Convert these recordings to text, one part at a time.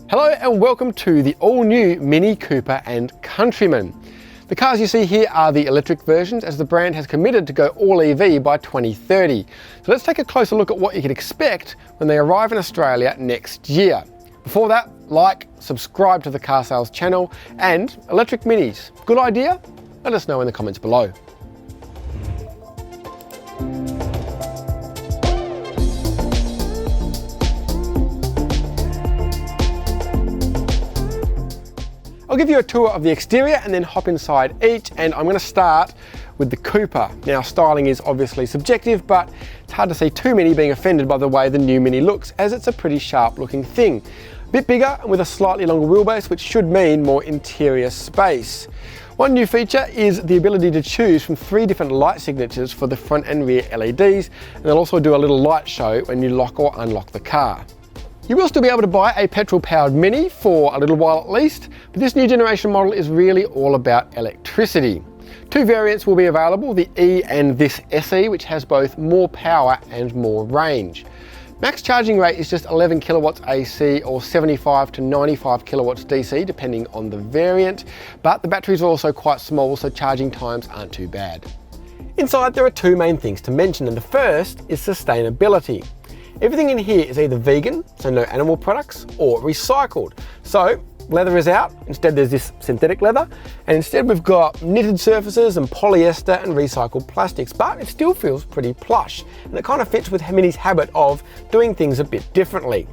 Hello and welcome to the all-new Mini Cooper and Countryman. The cars you see here are the electric versions, as the brand has committed to go all EV by 2030. So let's take a closer look at what you can expect when they arrive in Australia next year. Before that, like, subscribe to the Car Sales channel, and electric minis, good idea? Let us know in the comments below. I'll give you a tour of the exterior and then hop inside each, and I'm going to start with the Cooper. Now, styling is obviously subjective, but it's hard to see too many being offended by the way the new Mini looks, as it's a pretty sharp looking thing. A bit bigger and with a slightly longer wheelbase, which should mean more interior space. One new feature is the ability to choose from 3 different light signatures for the front and rear LEDs, and they'll also do a little light show when you lock or unlock the car. You will still be able to buy a petrol-powered Mini for a little while at least, but this new generation model is really all about electricity. 2 variants will be available, the E and this SE, which has both more power and more range. Max charging rate is just 11 kilowatts AC or 75 to 95 kilowatts DC, depending on the variant, but the batteries are also quite small, so charging times aren't too bad. Inside there are 2 main things to mention, and the first is sustainability. Everything in here is either vegan, so no animal products, or recycled. So leather is out, instead there's this synthetic leather, and instead we've got knitted surfaces and polyester and recycled plastics, but it still feels pretty plush, and it kind of fits with Mini's habit of doing things a bit differently.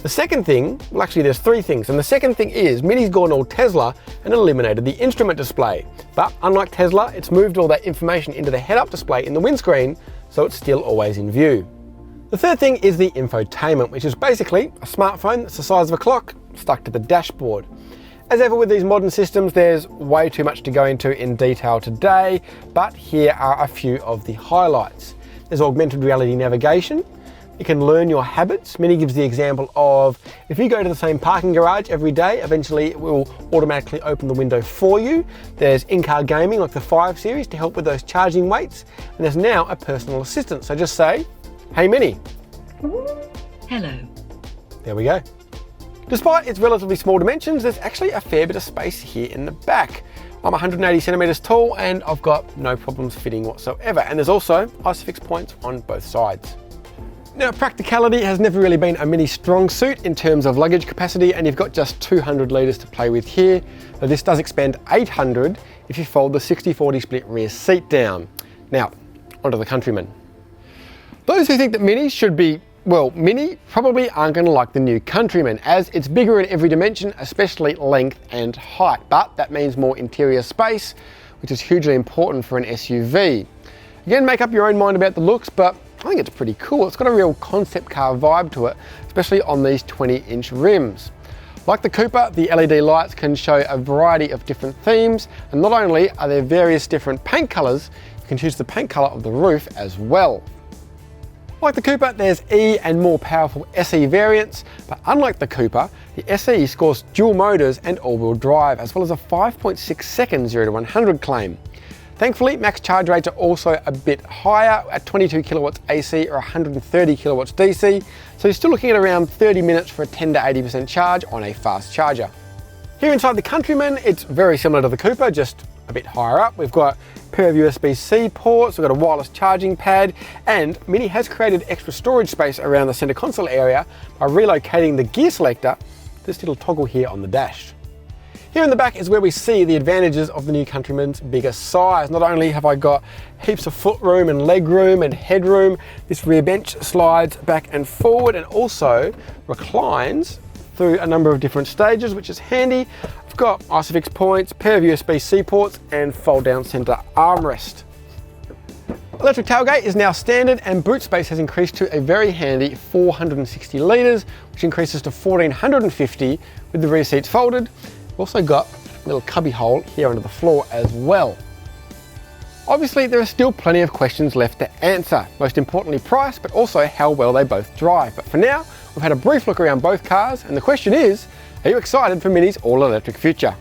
The second thing, well actually there's 3 things, and the second thing is Mini's gone all Tesla and eliminated the instrument display. But unlike Tesla, it's moved all that information into the head-up display in the windscreen, so it's still always in view. The third thing is the infotainment, which is basically a smartphone that's the size of a clock stuck to the dashboard. As ever with these modern systems, there's way too much to go into in detail today, but here are a few of the highlights. There's augmented reality navigation. You can learn your habits. Mini gives the example of if you go to the same parking garage every day, eventually it will automatically open the window for you. There's in-car gaming like the 5 Series to help with those charging weights, and there's now a personal assistant. So just say, "Hey Mini." Hello. There we go. Despite its relatively small dimensions, there's actually a fair bit of space here in the back. I'm 180 centimeters tall and I've got no problems fitting whatsoever. And there's also ISOFIX points on both sides. Now, practicality has never really been a Mini strong suit in terms of luggage capacity, and you've got just 200 litres to play with here. But this does expand 800 if you fold the 60-40 split rear seat down. Now, onto the Countryman. Those who think that Minis should be, well, Mini probably aren't going to like the new Countryman, as it's bigger in every dimension, especially length and height. But that means more interior space, which is hugely important for an SUV. Again, make up your own mind about the looks, but I think it's pretty cool. It's got a real concept car vibe to it, especially on these 20-inch rims. Like the Cooper, the LED lights can show a variety of different themes, and not only are there various different paint colours, you can choose the paint colour of the roof as well. Like the Cooper, there's E and more powerful SE variants, but unlike the Cooper, the SE scores dual motors and all-wheel drive, as well as a 5.6 second 0 to 100 claim. Thankfully, max charge rates are also a bit higher at 22 kilowatts AC or 130 kilowatts DC, so you're still looking at around 30 minutes for a 10 to 80% charge on a fast charger. Here inside the Countryman, it's very similar to the Cooper, just a bit higher up. We've got a pair of USB-C ports, we've got a wireless charging pad, and Mini has created extra storage space around the center console area by relocating the gear selector to this little toggle here on the dash. Here in the back is where we see the advantages of the new Countryman's bigger size. Not only have I got heaps of foot room and leg room and headroom, this rear bench slides back and forward and also reclines through a number of different stages, which is handy. I've got ISOFIX points, pair of USB-C ports, and fold-down center armrest. Electric tailgate is now standard, and boot space has increased to a very handy 460 litres, which increases to 1450 with the rear seats folded. We've also got a little cubby hole here under the floor as well. Obviously, there are still plenty of questions left to answer, most importantly price, but also how well they both drive. But for now, we've had a brief look around both cars, and the question is, are you excited for Mini's all-electric future?